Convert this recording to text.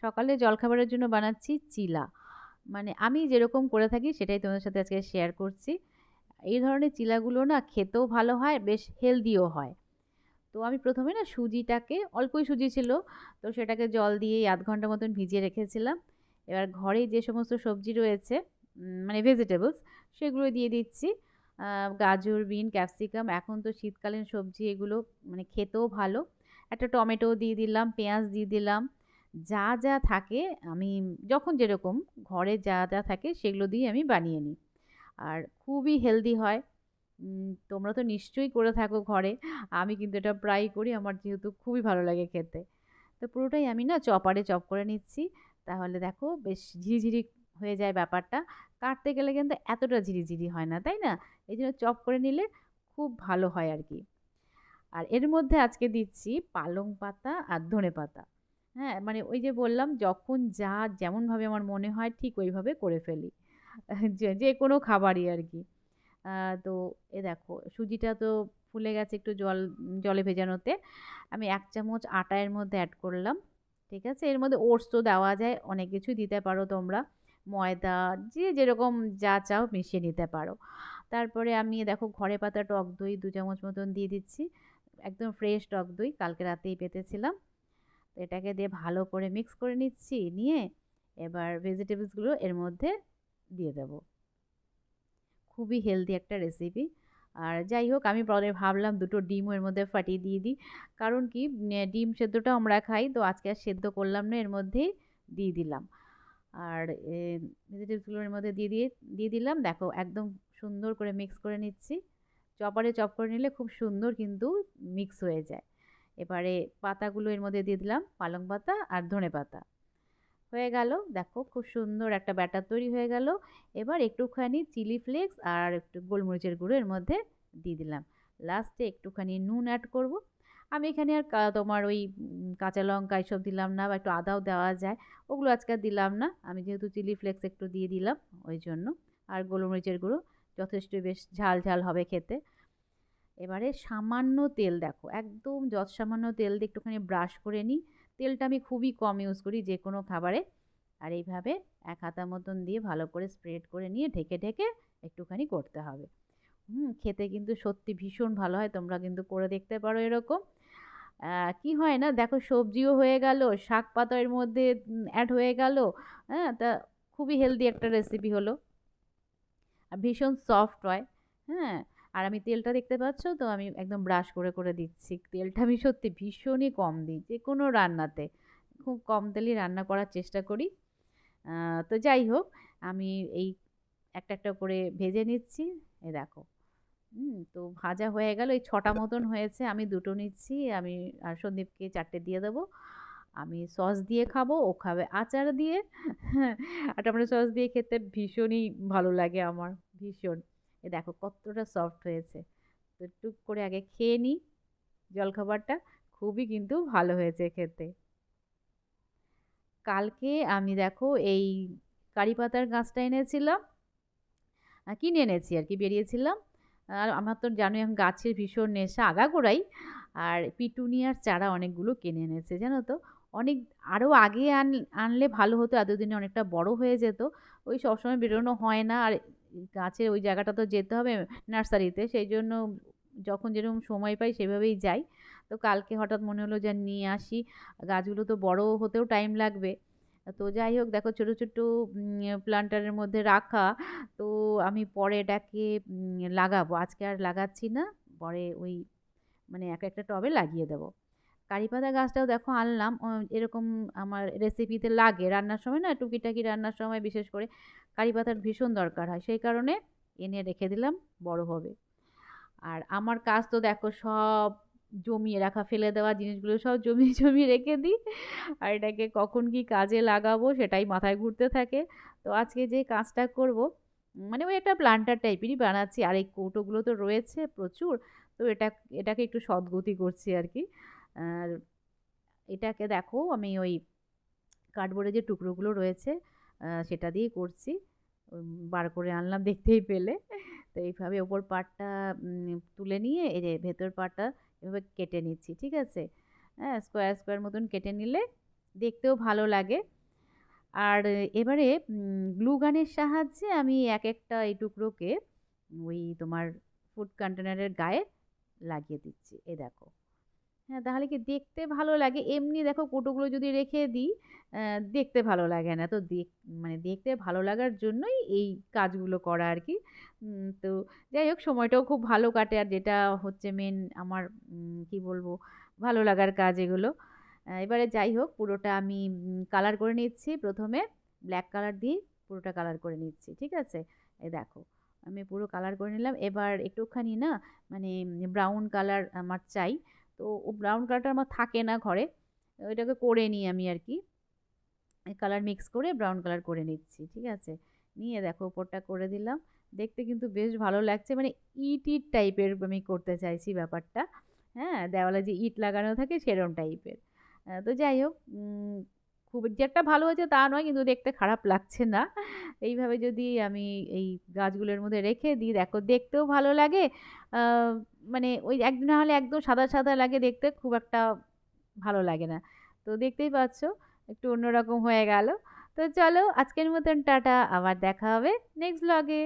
সকালে জলখাবারের জন্য বানাচ্ছি চিলা। মানে আমি যেরকম করে থাকি সেটাই তোমাদের সাথে আজকে শেয়ার করছি। এই ধরনের চিলাগুলো না খেতেও ভালো হয়, বেশ হেলদিও হয়। তো আমি ১ম এ না সুজিটাকে, অল্পই সুজি ছিল, তো সেটাকে জল দিয়ে ০.৫ ঘন্টা মতন ভিজিয়ে রেখেছিলাম। এবার ঘরেই যে সমস্ত সবজি রয়েছে, মানে ভেজিটেবলস, সেগুলো দিয়ে দিচ্ছি। আ গাজর, বিন, ক্যাপসিকাম, এখন তো শীতকালীন সবজি এগুলো, মানে খেতেও ভালো। একটা টমেটোও দিয়ে দিলাম, পেঁয়াজ দিয়ে দিলাম। যা থাকে আমি যখন যেরকম ঘরে যা থাকে সেগুলো দিয়ে আমি বানিয়ে নিই। আর খুবই হেলদি হয়। তোমরা তো নিশ্চয়ই করে থাকো ঘরে। আমি কিন্তু এটা প্রায়ই করি। আমার যেহেতু খুবই ভালো লাগে খেতে। তো পুরোটাই আমি না চপারে চপ করে নিচ্ছি। তাহলে দেখো বেশ ঝিরিঝিরি হয়ে যায় ব্যাপারটা। কাটতে গেলে কিন্তু এতটা ঝিরিঝিরি হয় না, তাই না? এইজন্য চপ করে নিলে খুব ভালো হয় আরকি। আর এর মধ্যে আজকে দিচ্ছি পালং পাতা আর ধনেপাতা। হ্যাঁ? মানে ওই যে বললাম, যখন যেমনভাবে আমার মনে হয় ঠিক ওইভাবে করে ফেলি। যেকোনো খাবারই আরকি। আ তো দেখো সুজিটা তো ফুলে গেছে একটু জলে ভেজানোতে। আমি ১ চামচ আটা এর মধ্যে এড করলাম। ঠিক আছে? এর মধ্যে ওটস তো দেওয়া যায়, অনেক কিছুই দিতে পারো তোমরা। ময়দা, যে যেরকম যা চাও মিশিয়ে নিতে পারো। তারপরে আমি দেখো ঘরে পাতা টক দই ২ চামচ মতন দিয়ে দিচ্ছি। একদম ফ্রেশ টক দই, কালকে রাতেই পেতেছিলাম। তো এটাকে দিয়ে ভালো করে মিক্স করে নিচ্ছি। নিয়ে এবার ভেজিটেবলস গুলো এর মধ্যে দিয়ে দেব। খুবই হেলদি একটা রেসিপি। আর যাই হোক, আমি পরে ভাবলাম ২ টো ডিমও এর মধ্যে ফাটিয়ে দিয়ে দিই। কারণ কি, ডিম সেদ্ধটাও আমরা খাই। তো আজকে আর সেদ্ধ করলাম না, এর মধ্যেই দিয়ে দিলাম। আর ভেজিটেবলস গুলো এর মধ্যে দিয়ে দিলাম। দেখো একদম সুন্দর করে মিক্স করে নিচ্ছি। চপারে চপ করে নিলে খুব সুন্দর কিন্তু মিক্স হয়ে যায়। এবারে পাতাগুলো এর মধ্যে দিয়ে দিলাম, পালং পাতা আর ধনেপাতা। হয়ে গেল। দেখো খুব সুন্দর একটা ব্যাটার তৈরি হয়ে গেল। এবার একটুখানি চিলি ফ্লেক্স আর একটু গোলমরিচের গুঁড়ো এর মধ্যে দিয়ে দিলাম। লাস্টে একটুখানি নুন এড করব। আমি এখানে আর তোমার ওই কাঁচা লঙ্কা এসব দিলাম না, বা একটু আদাও দেওয়া যায়। ওগুলো আজকে আর দিলাম না। আমি যেহেতু চিলি ফ্লেক্স একটু দিয়ে দিলাম ওই জন্য। আর গোলমরিচের গুঁড়ো যথেষ্ট বেশ ঝাল হবে খেতে। এবারে সামান্য তেল, দেখো একদম সামান্য তেল দিয়ে একটুখানি ব্রাশ করে নিই। তেলটা আমি খুবই কম ইউজ করি যেকোনো খাবারে। আর এইভাবে ১ হাতা মতন দিয়ে ভালো করে স্প্রেড করে নিয়ে ঢেকে একটুখানি করতে হবে। খেতে কিন্তু সত্যি ভীষণ ভালো হয়। তোমরা কিন্তু করে দেখতে পারো এরকম। কি হয় না, দেখো সবজিও হয়ে গেল, শাক পাতা এর মধ্যে এড হয়ে গেল। হ্যাঁ? তা খুবই হেলদি একটা রেসিপি হলো। আর ভীষণ সফট হয়। হ্যাঁ? আর আমি তেলটা দেখতে পাচ্ছ তো, আমি একদম ব্রাশ করে দিচ্ছি। তেলটা আমি সত্যি ভীষণই কম দিই যেকোনো রান্নাতে। খুব কম তেলেই রান্না করার চেষ্টা করি। আ তো যাই হোক, আমি এই একটা করে ভেজে নিচ্ছি। এই দেখো। তো ভাজা হয়ে গেল। এই ৬ টা মতন হয়েছে। আমি ২ টো নিচ্ছি। আমি আর সন্দীপকে ৪ টে দিয়ে দেবো। আমি সস দিয়ে খাবো, ও খাবে আচার দিয়ে। হ্যাঁ, আর টমেটো সস দিয়ে খেতে ভীষণই ভালো লাগে আমার, ভীষণ। এ দেখো কতটা সফট হয়েছে। তো টুক করে আগে খেয়ে নিই জলখাবারটা। খুবই কিন্তু ভালো হয়েছে খেতে। কালকে আমি দেখো এই কারি পাতার গাছটা এনেছিলাম। কিনে এনেছি আরকি, বেরিয়েছিলাম। আর আমার তো জানোই এখন গাছের ভীষণ নেশা আগাগোড়াই। আর পিটুনিয়ার চারা অনেকগুলো কিনে এনেছে, জানো তো? অনেক আরো আগে আনলে ভালো হতো, এতদিনে অনেকটা বড় হয়ে যেত। ওই সবসময় বেরোনো হয় না। আর গাছের ওই জায়গাটা তো যেতে হবে নার্সারিতে। সেইজন্য যখন যেরকম সময় পাই সেভাবেই যাই। তো কালকে হঠাৎ মনে হলো যে নিয়ে আসি। গাছগুলো তো বড় হতেও টাইম লাগবে। তো যাই হোক, দেখো ছোট প্ল্যান্টারের মধ্যে রাখা। তো আমি পরে এটাকে লাগাবো। আজকে আর লাগাচ্ছি না। পরে ওই মানে একটা টবে লাগিয়ে দেবো। কারিপাতা গাছটাও দেখো আনলাম। এরকম আমার রেসিপিতে লাগে। রান্নার সময় না, টুকিটাকি রান্নার সময় বিশেষ করে কারিপাতার ভীষণ দরকার হয়। সেই কারণে এনে রেখে দিলাম, বড় হবে। আর আমার কাজ তো দেখো সব জমিয়ে রাখা, ফেলে দেওয়া জিনিসগুলো সব জমিয়ে রেখে দিই। আর এটাকে কখন কি কাজে লাগাবো সেটাই মাথায় ঘুরতে থাকে। তো আজকে যে কাজটা করব, মানে ওই একটা প্ল্যান্টার টাইপেরই বানাচ্ছি। আর এই কৌটোগুলো তো রয়েছে প্রচুর। তো এটাকে একটু সদগতি করছি আরকি। আর এটাকে দেখো আমি ওই কার্ডবোর্ডের যে টুকরোগুলো রয়েছে সেটা দিয়েই করছি। বার করে আনলাম দেখতেই পেলে। তো এইভাবে ওপর পার্টটা তুলে নিয়ে এই যে ভেতর পার্টটা এভাবে কেটে নিচ্ছি। ঠিক আছে? হ্যাঁ? স্কোয়ার মতন কেটে নিলে দেখতেও ভালো লাগে। আর এবারে গ্লু গানের সাহায্যে আমি এক-একটা এই টুকরোকে ওই তোমার ফুড কন্টেনারের গায়ে লাগিয়ে দিচ্ছি। এই দেখো। হ্যাঁ, তাহলে কি দেখতে ভালো লাগে। এমনি দেখো কৌটোগুলো যদি রেখে দিই, দেখতে ভালো লাগে না। তো মানে দেখতে ভালো লাগার জন্যই এই কাজগুলো করা আরকি। তো যাই হোক সময়টাও খুব ভালো কাটে। আর যেটা হচ্ছে মেইন আমার কি বলবো, ভালো লাগার কাজ এগুলো। এবারে যাই হোক পুরোটা আমি কালার করে নিচ্ছি। ১ম এ ব্লাক কালার দিয়ে পুরোটা কালার করে নিচ্ছি। ঠিক আছে? এই দেখো আমি পুরো কালার করে নিলাম। এবার একটুখানি না মানে ব্রাউন কালার আমার চাই। তো ও ব্রাউন কালারটা আমার থাকে না ঘরে। ওইটাকে করে নিই আমি আরকি। কালার মিক্স করে ব্রাউন কালার করে নিচ্ছি। ঠিক আছে? নিয়ে দেখো উপরটা করে দিলাম। দেখতে কিন্তু বেশ ভালো লাগছে। মানে ইট টাইপের আমি করতে চাইছি ব্যাপারটা। হ্যাঁ? দেওয়ালে যে ইট লাগানো থাকে সেরম টাইপের। তো যাই হোক খুব যে একটা ভালো হয়েছে তা নয়, কিন্তু দেখতে খারাপ লাগছে না। এইভাবে যদি আমি এই গাছগুলোর মধ্যে রেখে দিই, দেখো দেখতেও ভালো লাগে। আ মানে ওই না হলে একদম সাদা লাগে দেখতে, খুব একটা ভালো লাগে না। তো দেখতেই পাচ্ছ একটু অন্যরকম হয়ে গেল। তো চলো আজকের মতন টাটা। আবার দেখা হবে নেক্সট ভ্লগে।